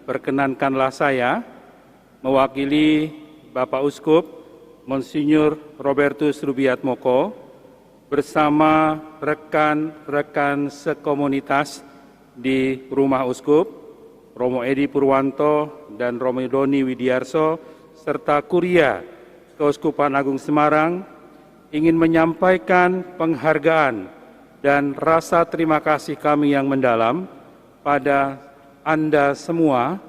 perkenankanlah saya mewakili Bapak Uskup Monsinyur Robertus Rubiatmoko bersama rekan-rekan sekomunitas di Rumah Uskup, Romo Edi Purwanto dan Romo Doni Widiarso, serta Kuria Keuskupan Agung Semarang, ingin menyampaikan penghargaan dan rasa terima kasih kami yang mendalam pada Anda semua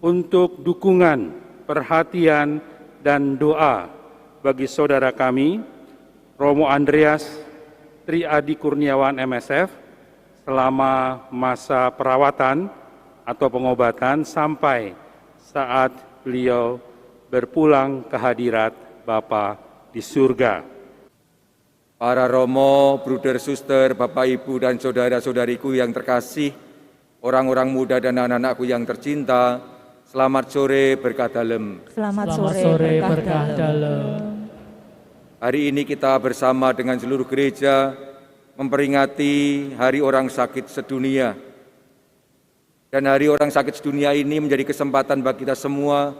untuk dukungan, perhatian, dan doa bagi saudara kami, Romo Andreas Tri Adi Kurniawan MSF, selama masa perawatan atau pengobatan sampai saat beliau berpulang ke hadirat Bapa di surga. Para Romo, Bruder, Suster, Bapak, Ibu, dan saudara-saudariku yang terkasih, orang-orang muda dan anak-anakku yang tercinta, selamat sore berkah dalem. Selamat sore berkah dalem. Hari ini kita bersama dengan seluruh gereja memperingati Hari Orang Sakit Sedunia. Dan Hari Orang Sakit Sedunia ini menjadi kesempatan bagi kita semua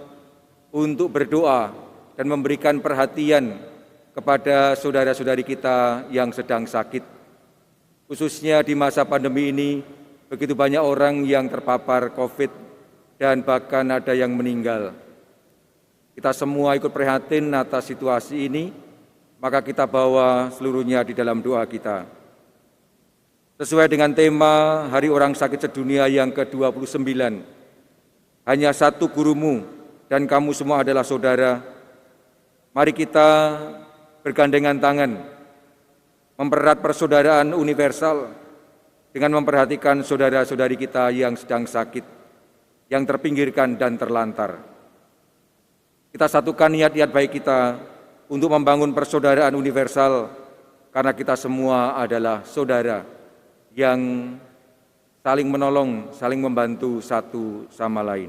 untuk berdoa dan memberikan perhatian kepada saudara-saudari kita yang sedang sakit. Khususnya di masa pandemi ini, begitu banyak orang yang terpapar COVID dan bahkan ada yang meninggal. Kita semua ikut prihatin atas situasi ini, maka kita bawa seluruhnya di dalam doa kita. Sesuai dengan tema Hari Orang Sakit Sedunia yang ke-29, hanya satu gurumu dan kamu semua adalah saudara. Mari kita bergandengan tangan, mempererat persaudaraan universal dengan memperhatikan saudara-saudari kita yang sedang sakit, yang terpinggirkan dan terlantar. Kita satukan niat-niat baik kita untuk membangun persaudaraan universal, karena kita semua adalah saudara yang saling menolong, saling membantu satu sama lain.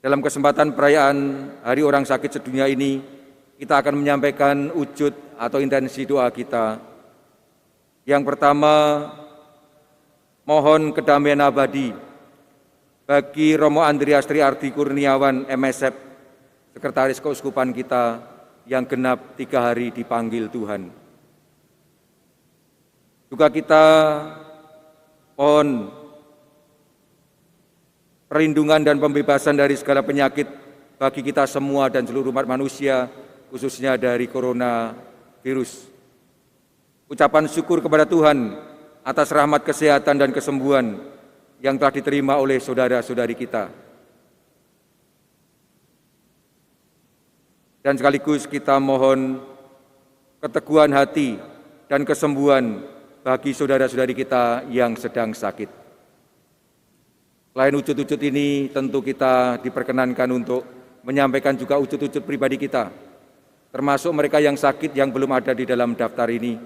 Dalam kesempatan perayaan Hari Orang Sakit Sedunia ini, kita akan menyampaikan wujud atau intensi doa kita. Yang pertama, mohon kedamaian abadi bagi Romo Andreas Tri Adi Kurniawan MSF, Sekretaris Keuskupan kita yang genap 3 hari dipanggil Tuhan. Juga kita mohon perlindungan dan pembebasan dari segala penyakit bagi kita semua dan seluruh umat manusia, khususnya dari coronavirus. Ucapan syukur kepada Tuhan atas rahmat kesehatan dan kesembuhan yang telah diterima oleh saudara-saudari kita. Dan sekaligus kita mohon keteguhan hati dan kesembuhan bagi saudara-saudari kita yang sedang sakit. Selain wujud-wujud ini, tentu kita diperkenankan untuk menyampaikan juga wujud-wujud pribadi kita, termasuk mereka yang sakit yang belum ada di dalam daftar ini,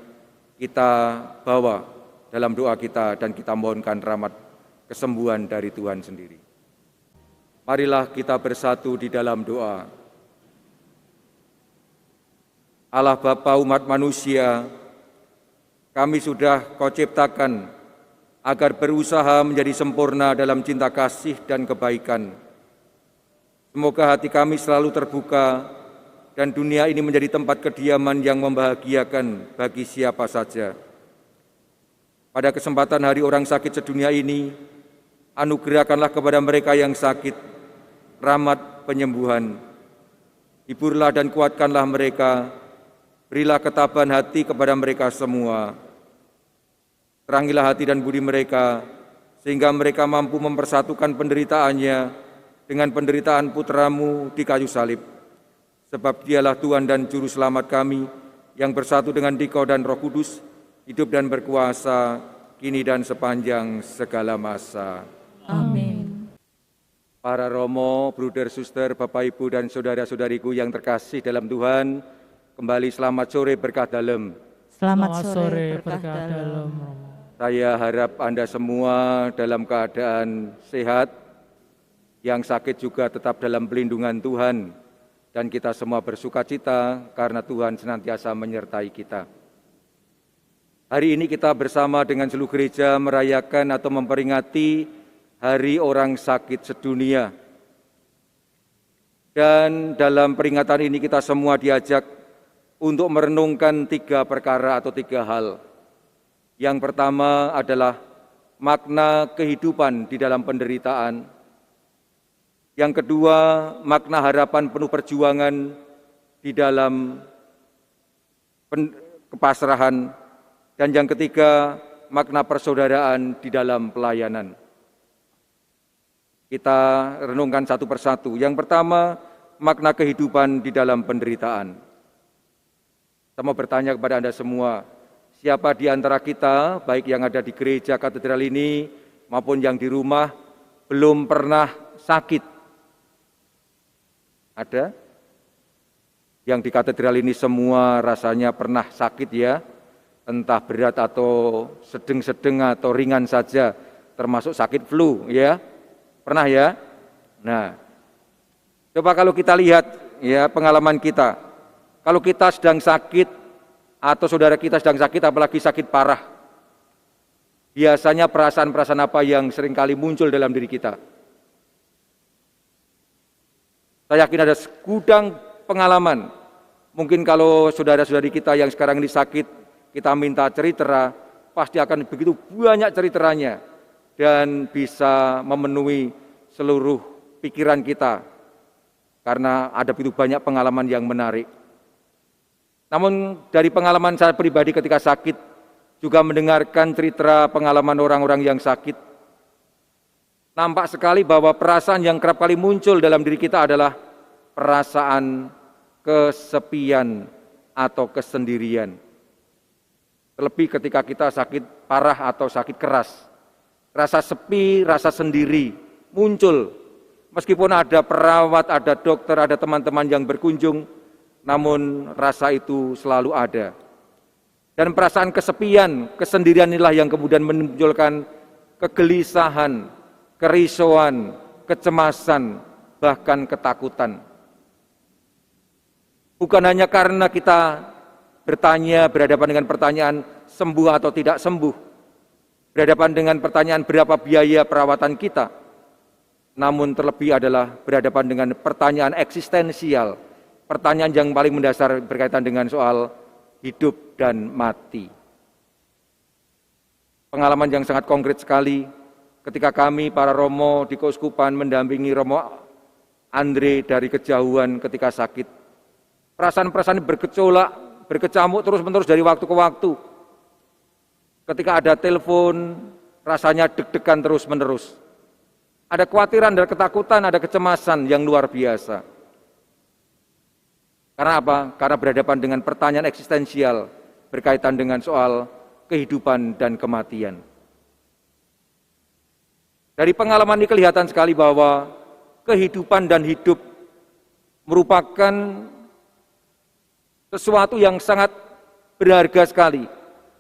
kita bawa dalam doa kita dan kita mohonkan rahmat kesembuhan dari Tuhan sendiri. Marilah kita bersatu di dalam doa. Allah Bapa umat manusia, kami sudah Kau ciptakan agar berusaha menjadi sempurna dalam cinta kasih dan kebaikan. Semoga hati kami selalu terbuka dan dunia ini menjadi tempat kediaman yang membahagiakan bagi siapa saja. Pada kesempatan Hari Orang Sakit Sedunia ini, anugerahkanlah kepada mereka yang sakit rahmat penyembuhan. Hiburlah dan kuatkanlah mereka, berilah ketabahan hati kepada mereka semua. Terangilah hati dan budi mereka, sehingga mereka mampu mempersatukan penderitaannya dengan penderitaan putra-Mu di kayu salib. Sebab Dialah Tuhan dan Juru Selamat kami, yang bersatu dengan Dikau dan Roh Kudus, hidup dan berkuasa, kini dan sepanjang segala masa. Amin. Para Romo, Bruder, Suster, Bapak, Ibu, dan saudara-saudariku yang terkasih dalam Tuhan, kembali selamat sore berkah dalem. Selamat sore berkah dalem. Saya harap Anda semua dalam keadaan sehat, yang sakit juga tetap dalam pelindungan Tuhan, dan kita semua bersukacita karena Tuhan senantiasa menyertai kita. Hari ini kita bersama dengan seluruh gereja merayakan atau memperingati Hari Orang Sakit Sedunia. Dan dalam peringatan ini kita semua diajak untuk merenungkan 3 perkara atau 3 hal. Yang pertama adalah makna kehidupan di dalam penderitaan. Yang kedua, makna harapan penuh perjuangan di dalam kepasrahan. Dan yang ketiga, makna persaudaraan di dalam pelayanan. Kita renungkan satu persatu. Yang pertama, makna kehidupan di dalam penderitaan. Saya mau bertanya kepada Anda semua, siapa di antara kita, baik yang ada di gereja katedral ini maupun yang di rumah, belum pernah sakit? Ada? Yang di katedral ini semua rasanya pernah sakit ya, entah berat atau sedang-sedang atau ringan saja, termasuk sakit flu ya, pernah ya? Nah, coba kalau kita lihat ya pengalaman kita, kalau kita sedang sakit atau saudara kita sedang sakit, apalagi sakit parah, biasanya perasaan-perasaan apa yang seringkali muncul dalam diri kita? Saya yakin ada segudang pengalaman. Mungkin kalau saudara-saudari kita yang sekarang ini sakit, kita minta cerita, pasti akan begitu banyak ceritanya dan bisa memenuhi seluruh pikiran kita karena ada begitu banyak pengalaman yang menarik. Namun dari pengalaman saya pribadi ketika sakit, juga mendengarkan cerita pengalaman orang-orang yang sakit, nampak sekali bahwa perasaan yang kerap kali muncul dalam diri kita adalah perasaan kesepian atau kesendirian. Terlebih ketika kita sakit parah atau sakit keras, rasa sepi, rasa sendiri muncul. Meskipun ada perawat, ada dokter, ada teman-teman yang berkunjung, namun rasa itu selalu ada. Dan perasaan kesepian, kesendirian inilah yang kemudian memunculkan kegelisahan, kerisauan, kecemasan, bahkan ketakutan. Bukan hanya karena kita bertanya, berhadapan dengan pertanyaan sembuh atau tidak sembuh, berhadapan dengan pertanyaan berapa biaya perawatan kita, namun terlebih adalah berhadapan dengan pertanyaan eksistensial, pertanyaan yang paling mendasar berkaitan dengan soal hidup dan mati. Pengalaman yang sangat konkret sekali ketika kami para Romo di Keuskupan mendampingi Romo Andre dari kejauhan ketika sakit. Perasaan-perasaan bergejolak, berkecamuk terus-menerus dari waktu ke waktu. Ketika ada telepon, rasanya deg-degan terus-menerus. Ada kekhawatiran, ada ketakutan, ada kecemasan yang luar biasa. Karena apa? Karena berhadapan dengan pertanyaan eksistensial berkaitan dengan soal kehidupan dan kematian. Dari pengalaman ini kelihatan sekali bahwa kehidupan dan hidup merupakan sesuatu yang sangat berharga sekali,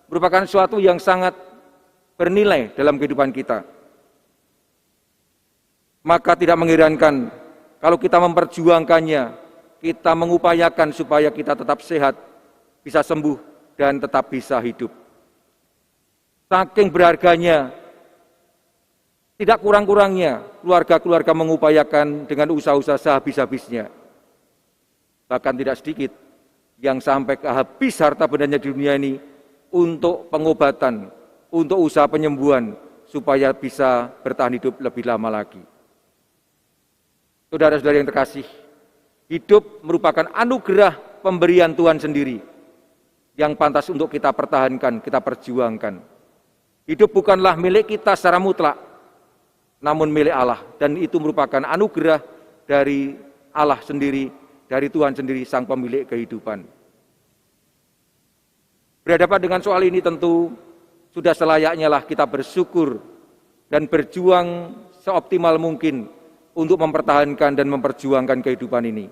merupakan sesuatu yang sangat bernilai dalam kehidupan kita. Maka tidak mengherankan kalau kita memperjuangkannya, kita mengupayakan supaya kita tetap sehat, bisa sembuh, dan tetap bisa hidup. Saking berharganya, tidak kurang-kurangnya keluarga-keluarga mengupayakan dengan usaha-usaha sehabis-habisnya. Bahkan tidak sedikit yang sampai ke habis harta bendanya di dunia ini untuk pengobatan, untuk usaha penyembuhan, supaya bisa bertahan hidup lebih lama lagi. Saudara-saudara yang terkasih, hidup merupakan anugerah pemberian Tuhan sendiri yang pantas untuk kita pertahankan, kita perjuangkan. Hidup bukanlah milik kita secara mutlak, namun milik Allah, dan itu merupakan anugerah dari Allah sendiri, dari Tuhan sendiri, sang pemilik kehidupan. Berhadapan dengan soal ini tentu sudah selayaknya lah kita bersyukur dan berjuang seoptimal mungkin untuk mempertahankan dan memperjuangkan kehidupan ini.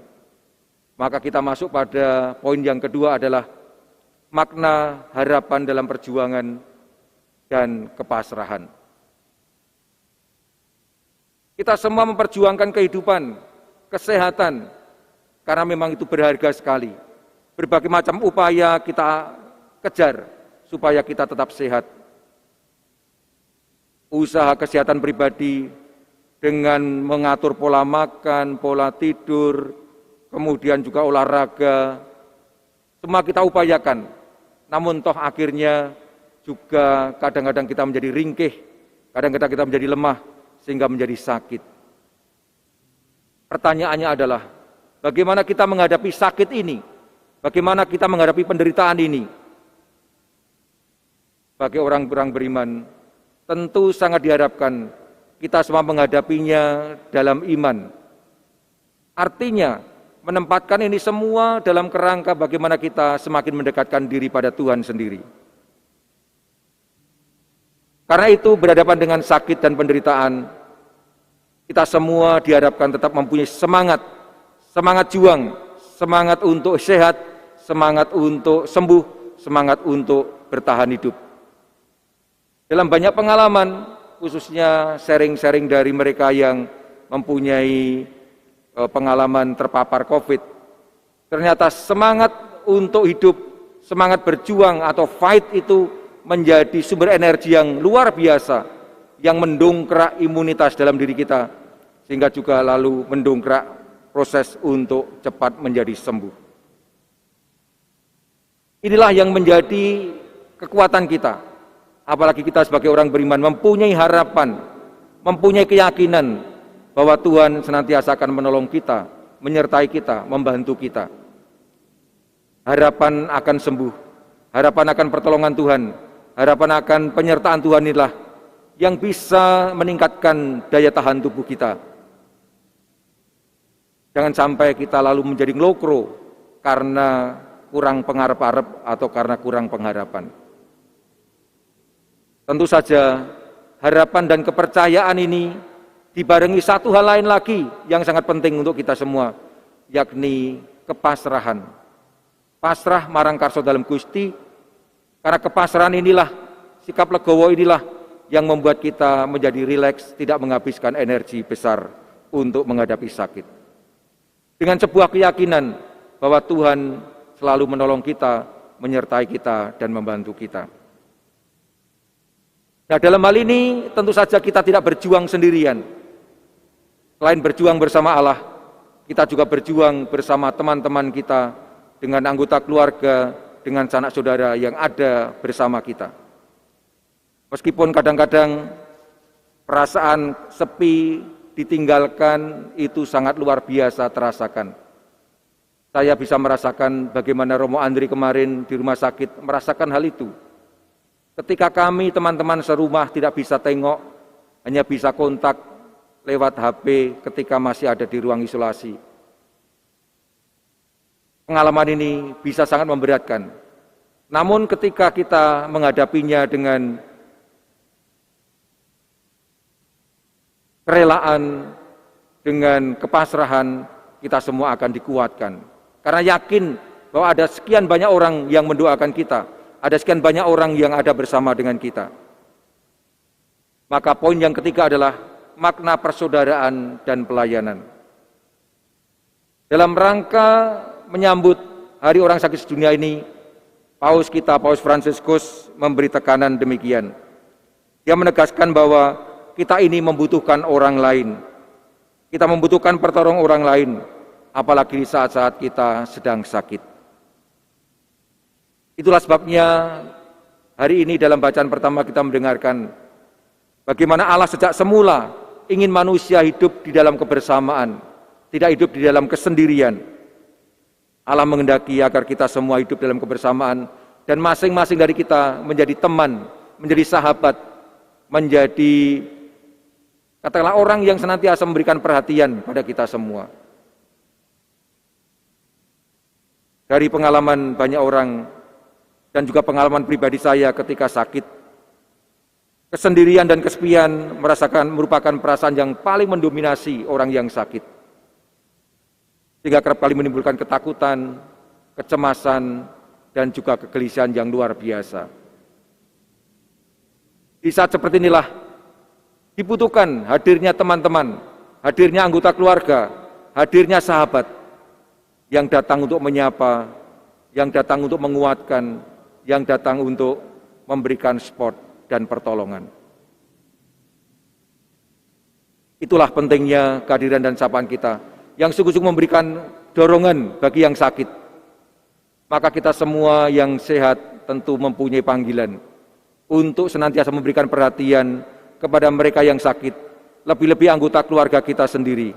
Maka kita masuk pada poin yang kedua adalah makna harapan dalam perjuangan dan kepasrahan. Kita semua memperjuangkan kehidupan, kesehatan, karena memang itu berharga sekali. Berbagai macam upaya kita kejar supaya kita tetap sehat. usaha kesehatan pribadi dengan mengatur pola makan, pola tidur, kemudian juga olahraga, semua kita upayakan. Namun toh akhirnya juga kadang-kadang kita menjadi ringkih, kadang-kadang kita menjadi lemah, sehingga menjadi sakit. Pertanyaannya adalah, bagaimana kita menghadapi sakit ini? Bagaimana kita menghadapi penderitaan ini? Bagi orang-orang beriman, tentu sangat diharapkan kita semua menghadapinya dalam iman. Artinya, menempatkan ini semua dalam kerangka bagaimana kita semakin mendekatkan diri pada Tuhan sendiri. Karena itu, berhadapan dengan sakit dan penderitaan, kita semua diharapkan tetap mempunyai semangat juang, semangat untuk sehat, semangat untuk sembuh, semangat untuk bertahan hidup. Dalam banyak pengalaman, khususnya sharing-sharing dari mereka yang mempunyai pengalaman terpapar COVID, ternyata semangat untuk hidup, semangat berjuang atau fight itu menjadi sumber energi yang luar biasa, yang mendongkrak imunitas dalam diri kita, sehingga juga lalu mendongkrak proses untuk cepat menjadi sembuh. Inilah yang menjadi kekuatan kita, apalagi kita sebagai orang beriman mempunyai harapan, mempunyai keyakinan bahwa Tuhan senantiasa akan menolong kita, menyertai kita, membantu kita. Harapan akan sembuh, harapan akan pertolongan Tuhan, harapan akan penyertaan Tuhan inilah yang bisa meningkatkan daya tahan tubuh kita. Jangan sampai kita lalu menjadi ngelokro karena kurang pengharap-harap atau karena kurang pengharapan. Tentu saja harapan dan kepercayaan ini dibarengi satu hal lain lagi yang sangat penting untuk kita semua, yakni kepasrahan. Pasrah marang karso dalam Gusti, karena kepasrahan inilah, sikap legowo inilah yang membuat kita menjadi rileks, tidak menghabiskan energi besar untuk menghadapi sakit. Dengan sebuah keyakinan bahwa Tuhan selalu menolong kita, menyertai kita, dan membantu kita. Nah, dalam hal ini tentu saja kita tidak berjuang sendirian. Selain berjuang bersama Allah, kita juga berjuang bersama teman-teman kita, dengan anggota keluarga, dengan sanak saudara yang ada bersama kita. Meskipun kadang-kadang perasaan sepi, ditinggalkan, itu sangat luar biasa terasakan. Saya bisa merasakan bagaimana Romo Andri kemarin di rumah sakit merasakan hal itu. Ketika kami teman-teman serumah tidak bisa tengok, hanya bisa kontak lewat HP ketika masih ada di ruang isolasi. Pengalaman ini bisa sangat memberatkan. Namun ketika kita menghadapinya dengan kerelaan, dengan kepasrahan, kita semua akan dikuatkan. Karena yakin bahwa ada sekian banyak orang yang mendoakan kita, ada sekian banyak orang yang ada bersama dengan kita. Maka poin yang ketiga adalah makna persaudaraan dan pelayanan. Dalam rangka menyambut Hari Orang Sakit Sedunia ini, Paus kita, Paus Fransiskus memberi tekanan demikian. Dia menegaskan bahwa kita ini membutuhkan orang lain. Kita membutuhkan pertolongan orang lain, apalagi di saat-saat kita sedang sakit. Itulah sebabnya hari ini dalam bacaan pertama kita mendengarkan bagaimana Allah sejak semula ingin manusia hidup di dalam kebersamaan, tidak hidup di dalam kesendirian. Allah menghendaki agar kita semua hidup dalam kebersamaan dan masing-masing dari kita menjadi teman, menjadi sahabat, menjadi katakanlah orang yang senantiasa memberikan perhatian pada kita semua. Dari pengalaman banyak orang dan juga pengalaman pribadi saya ketika sakit, kesendirian dan kesepian merupakan perasaan yang paling mendominasi orang yang sakit. Sehingga kerap kali menimbulkan ketakutan, kecemasan, dan juga kegelisahan yang luar biasa. Di saat seperti inilah dibutuhkan hadirnya teman-teman, hadirnya anggota keluarga, hadirnya sahabat yang datang untuk menyapa, yang datang untuk menguatkan, yang datang untuk memberikan support dan pertolongan. Itulah pentingnya kehadiran dan sapaan kita, yang sungguh-sungguh memberikan dorongan bagi yang sakit. Maka kita semua yang sehat tentu mempunyai panggilan untuk senantiasa memberikan perhatian kepada mereka yang sakit, lebih-lebih anggota keluarga kita sendiri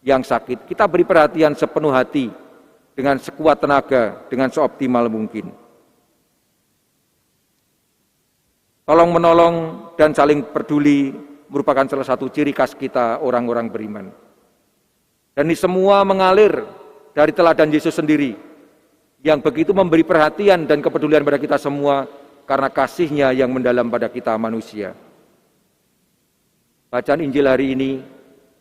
yang sakit. Kita beri perhatian sepenuh hati, dengan sekuat tenaga, dengan seoptimal mungkin. Tolong menolong dan saling peduli merupakan salah satu ciri khas kita orang-orang beriman. Dan ini semua mengalir dari teladan Yesus sendiri, yang begitu memberi perhatian dan kepedulian pada kita semua karena kasih-Nya yang mendalam pada kita manusia. Bacaan Injil hari ini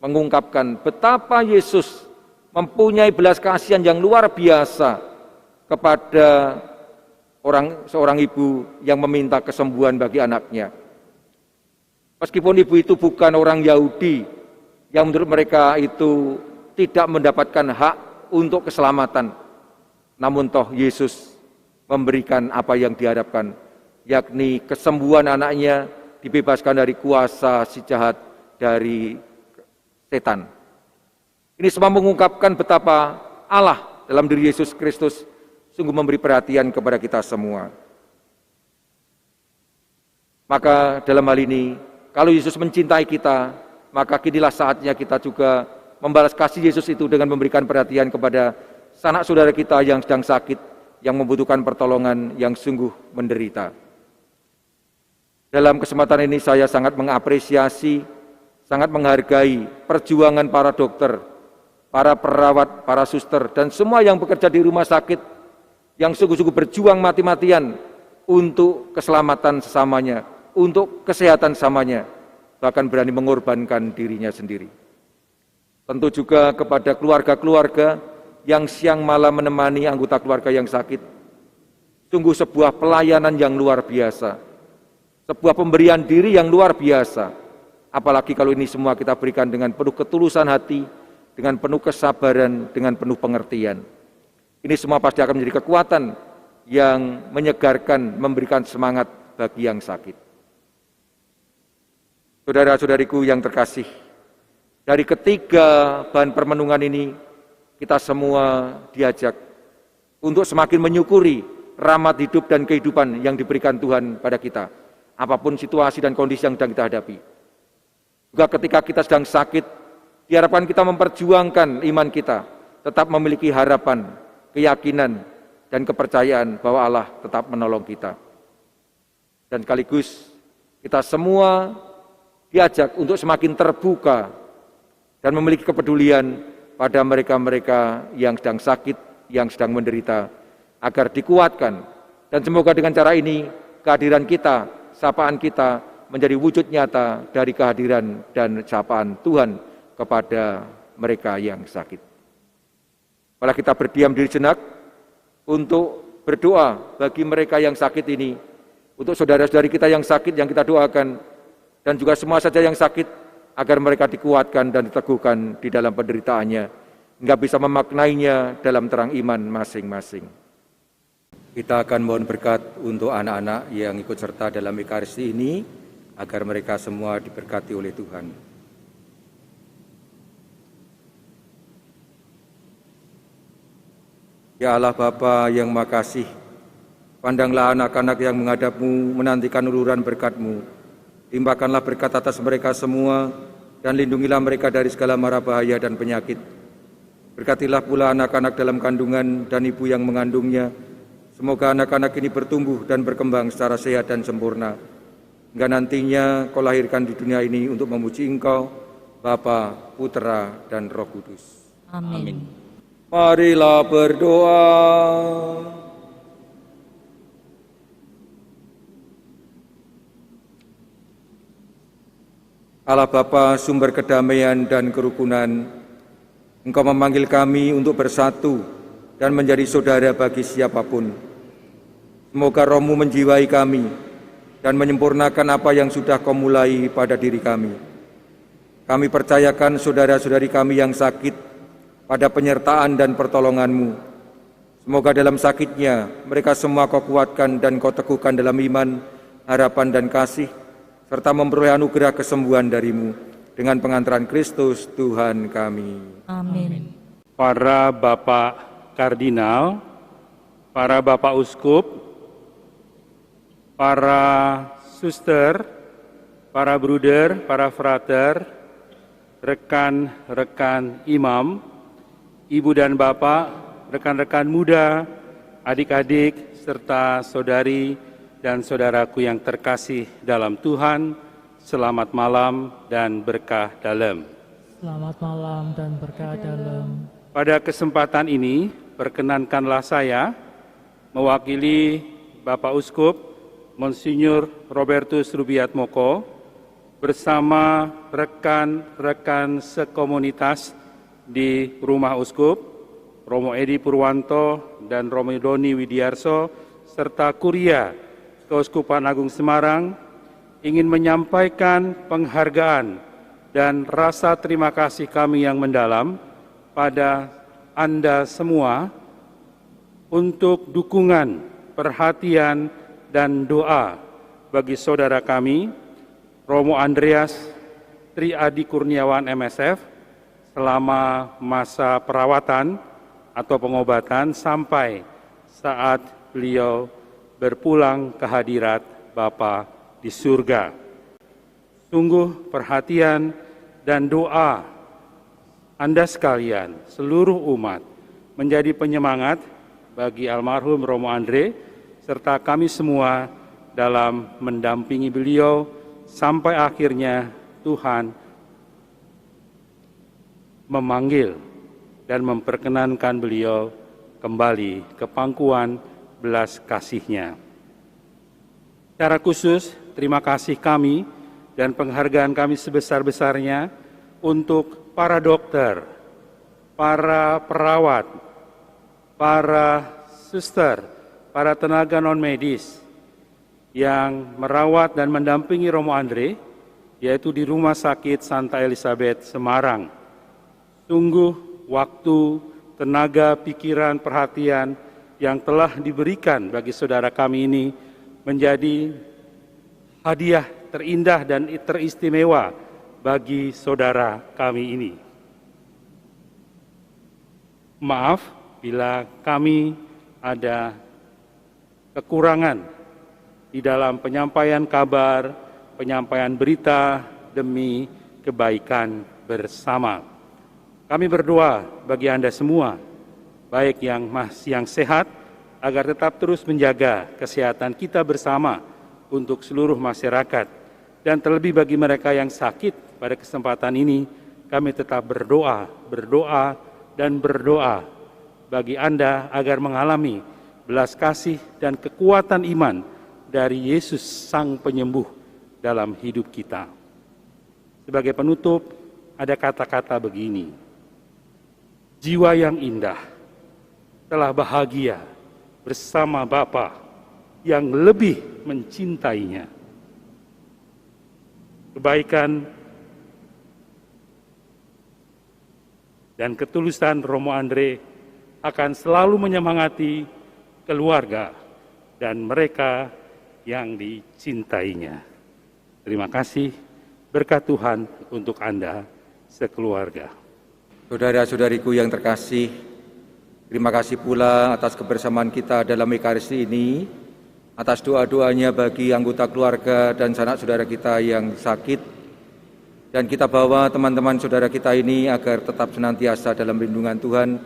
mengungkapkan betapa Yesus mempunyai belas kasihan yang luar biasa kepada seorang ibu yang meminta kesembuhan bagi anaknya. Meskipun ibu itu bukan orang Yahudi yang menurut mereka itu tidak mendapatkan hak untuk keselamatan, namun toh Yesus memberikan apa yang diharapkan, yakni kesembuhan anaknya, dibebaskan dari kuasa si jahat, dari setan. Ini semua mengungkapkan betapa Allah dalam diri Yesus Kristus sungguh memberi perhatian kepada kita semua. Maka dalam hal ini, kalau Yesus mencintai kita, maka kinilah saatnya kita juga membalas kasih Yesus itu dengan memberikan perhatian kepada sanak saudara kita yang sedang sakit, yang membutuhkan pertolongan, yang sungguh menderita. Dalam kesempatan ini saya sangat mengapresiasi, sangat menghargai perjuangan para dokter, para perawat, para suster, dan semua yang bekerja di rumah sakit, yang sungguh-sungguh berjuang mati-matian untuk keselamatan sesamanya, untuk kesehatan sesamanya, bahkan berani mengorbankan dirinya sendiri. Tentu juga kepada keluarga-keluarga yang siang malam menemani anggota keluarga yang sakit. Sungguh sebuah pelayanan yang luar biasa, sebuah pemberian diri yang luar biasa. Apalagi kalau ini semua kita berikan dengan penuh ketulusan hati, dengan penuh kesabaran, dengan penuh pengertian. Ini semua pasti akan menjadi kekuatan yang menyegarkan, memberikan semangat bagi yang sakit. Saudara-saudariku yang terkasih, dari ketiga bahan permenungan ini, kita semua diajak untuk semakin menyukuri rahmat hidup dan kehidupan yang diberikan Tuhan pada kita, apapun situasi dan kondisi yang sedang kita hadapi. Juga ketika kita sedang sakit, diharapkan kita memperjuangkan iman kita, tetap memiliki harapan, keyakinan, dan kepercayaan bahwa Allah tetap menolong kita. Dan sekaligus kita semua diajak untuk semakin terbuka dan memiliki kepedulian pada mereka-mereka yang sedang sakit, yang sedang menderita, agar dikuatkan. Dan semoga dengan cara ini, kehadiran kita, sapaan kita, menjadi wujud nyata dari kehadiran dan sapaan Tuhan kepada mereka yang sakit. Malah kita berdiam diri jenak untuk berdoa bagi mereka yang sakit ini, untuk saudara-saudari kita yang sakit yang kita doakan, dan juga semua saja yang sakit, agar mereka dikuatkan dan diteguhkan di dalam penderitaannya, hingga bisa memaknainya dalam terang iman masing-masing. Kita akan mohon berkat untuk anak-anak yang ikut serta dalam Ekaristi ini, agar mereka semua diberkati oleh Tuhan. Ya Allah Bapa yang Makasih, pandanglah anak-anak yang menghadap-Mu, menantikan uluran berkat-Mu. Limpahkanlah berkat atas mereka semua, dan lindungilah mereka dari segala mara bahaya dan penyakit. Berkatilah pula anak-anak dalam kandungan dan ibu yang mengandungnya. Semoga anak-anak ini bertumbuh dan berkembang secara sehat dan sempurna, hingga nantinya Kau lahirkan di dunia ini untuk memuji Engkau, Bapa, Putra, dan Roh Kudus. Amin. Marilah berdoa. Allah Bapa, sumber kedamaian dan kerukunan, Engkau memanggil kami untuk bersatu dan menjadi saudara bagi siapapun. Semoga Roh-Mu menjiwai kami dan menyempurnakan apa yang sudah Kau mulai pada diri kami. Kami percayakan saudara-saudari kami yang sakit pada penyertaan dan pertolongan-Mu. Semoga dalam sakitnya mereka semua Kau kuatkan dan Kau teguhkan dalam iman, harapan, dan kasih, serta memperoleh anugerah kesembuhan dari-Mu. dengan pengantaran Kristus Tuhan kami. Amin. Para Bapak Kardinal, para Bapak Uskup, para suster, para bruder, para frater, rekan-rekan imam, ibu dan bapak, rekan-rekan muda, adik-adik, serta saudari dan saudaraku yang terkasih dalam Tuhan, selamat malam dan berkah dalam. Selamat malam dan berkah dalam. Pada kesempatan ini, perkenankanlah saya mewakili Bapak Uskup Monsinyur Robertus Rubiatmoko bersama rekan-rekan sekomunitas di Rumah Uskup, Romo Edi Purwanto dan Romo Doni Widiarso, serta Kuria Keuskupan Agung Semarang, ingin menyampaikan penghargaan dan rasa terima kasih kami yang mendalam pada Anda semua untuk dukungan, perhatian, dan doa bagi saudara kami, Romo Andreas Tri Adi Kurniawan MSF, selama masa perawatan atau pengobatan sampai saat beliau berpulang ke hadirat Bapa di surga. Sungguh perhatian dan doa Anda sekalian, seluruh umat, menjadi penyemangat bagi almarhum Romo Andre, serta kami semua dalam mendampingi beliau sampai akhirnya Tuhan memanggil dan memperkenankan beliau kembali ke pangkuan belas kasih-Nya. Secara khusus, terima kasih kami dan penghargaan kami sebesar-besarnya untuk para dokter, para perawat, para suster, para tenaga non-medis yang merawat dan mendampingi Romo Andre, yaitu di Rumah Sakit Santa Elizabeth Semarang. Sungguh waktu, tenaga, pikiran, perhatian yang telah diberikan bagi saudara kami ini menjadi hadiah terindah dan teristimewa bagi saudara kami ini. Maaf bila kami ada kekurangan di dalam penyampaian kabar, penyampaian berita demi kebaikan bersama. Kami berdoa bagi Anda semua, baik yang sehat, agar tetap terus menjaga kesehatan kita bersama untuk seluruh masyarakat. Dan terlebih bagi mereka yang sakit, pada kesempatan ini kami tetap berdoa bagi Anda agar mengalami belas kasih dan kekuatan iman dari Yesus Sang Penyembuh dalam hidup kita. Sebagai penutup, ada kata-kata begini: jiwa yang indah telah bahagia bersama Bapa yang lebih mencintainya. Kebaikan dan ketulusan Romo Andre akan selalu menyemangati keluarga dan mereka yang dicintainya. Terima kasih, berkat Tuhan untuk Anda sekeluarga. Saudara-saudariku yang terkasih, terima kasih pula atas kebersamaan kita dalam Ekaristi ini, atas doa-doanya bagi anggota keluarga dan sanak saudara kita yang sakit, dan kita bawa teman-teman saudara kita ini agar tetap senantiasa dalam lindungan Tuhan,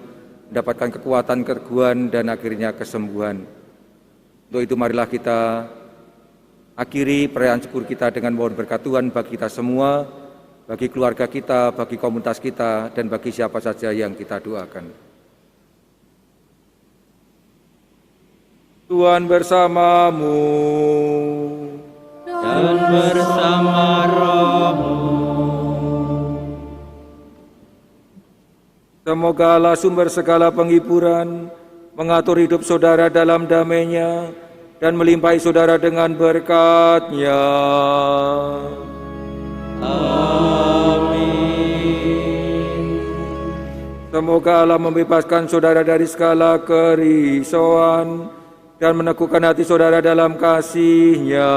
mendapatkan kekuatan, keteguhan, dan akhirnya kesembuhan. Untuk itu marilah kita akhiri perayaan syukur kita dengan mohon berkat Tuhan bagi kita semua, bagi keluarga kita, bagi komunitas kita, dan bagi siapa saja yang kita doakan. Tuhan bersamamu dan bersama rohmu. Semoga Allah sumber segala penghiburan mengatur hidup saudara dalam damai-Nya dan melimpahi saudara dengan berkat-Nya. Amin. Semoga Allah membebaskan saudara dari segala kerisauan dan meneguhkan hati saudara dalam kasih-Nya.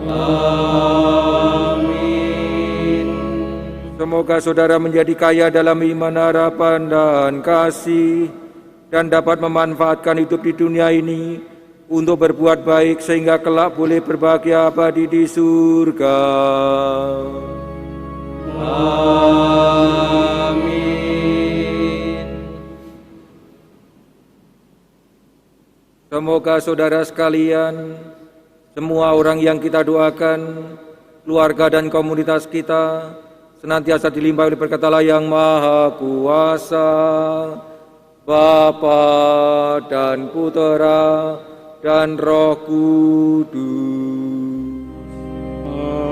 Amin. Semoga saudara menjadi kaya dalam iman, harapan, dan kasih, dan dapat memanfaatkan hidup di dunia ini untuk berbuat baik sehingga kelak boleh berbahagia abadi di surga. Amin. Semoga saudara sekalian, semua orang yang kita doakan, keluarga dan komunitas kita, senantiasa dilimpahi oleh berkat Allah yang Maha Kuasa, Bapa dan Putera dan Roh Kudus.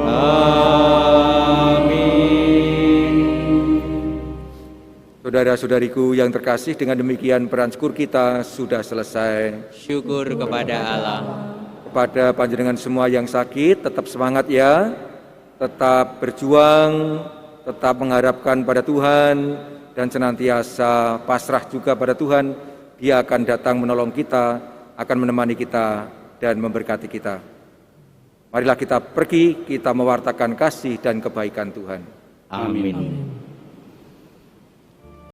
Amin. Saudara-saudariku yang terkasih, dengan demikian peran syukur kita sudah selesai. Syukur kepada Allah. Kepada panjenengan semua yang sakit, tetap semangat ya, tetap berjuang, tetap mengharapkan pada Tuhan, dan senantiasa pasrah juga pada Tuhan. Dia akan datang menolong kita, akan menemani kita, dan memberkati kita. Marilah kita pergi, kita mewartakan kasih dan kebaikan Tuhan. Amin.